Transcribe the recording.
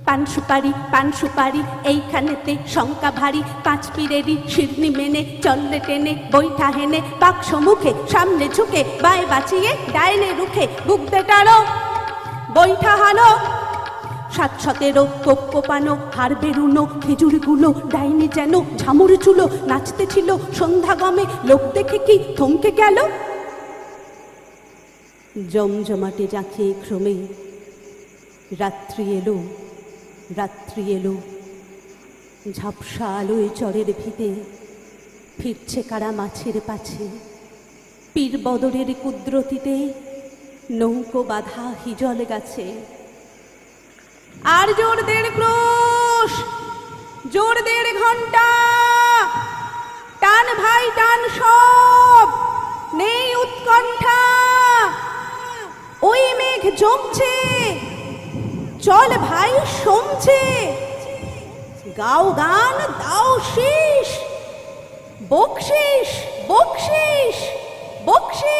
পান সুপারি এইখানেতে শঙ্কা ভারী, 5 পীরেরই শিরনি মেনে চললে টেনে, বৈঠা হেনে বাক্স মুখে সামনে ঝুঁকে, বায় বাঁচিয়ে ডাইনে রুখে বুক দেটারো বৈঠা হানো। 7-17 কোপ কোপানো হাড় বেরুনো খেজুরগুলো, ডাইনি যেন ঝামুর চুলো নাচতে ছিল সন্ধ্যা গমে, লোক দেখে কি থমকে গেল। জমজমাটে জাঁকিয়ে ক্রমে রাত্রি এলো, ঝাপসা আলোয় চরের ভিতে ফিরছে কারা মাছের পাছে, পীর বদরের কুদরতিতে নৌকো বাঁধা হিজল গাছে। আর জোর 1.5 ক্রোশ, জোর 1.5 ঘন্টা, টান ভাই টান সব, নেই উৎকণ্ঠা। ওই মেঘ জমছে, চল ভাই সমছে, গাও গান দাও শীষ, বকশিস বকশিস বকশিস।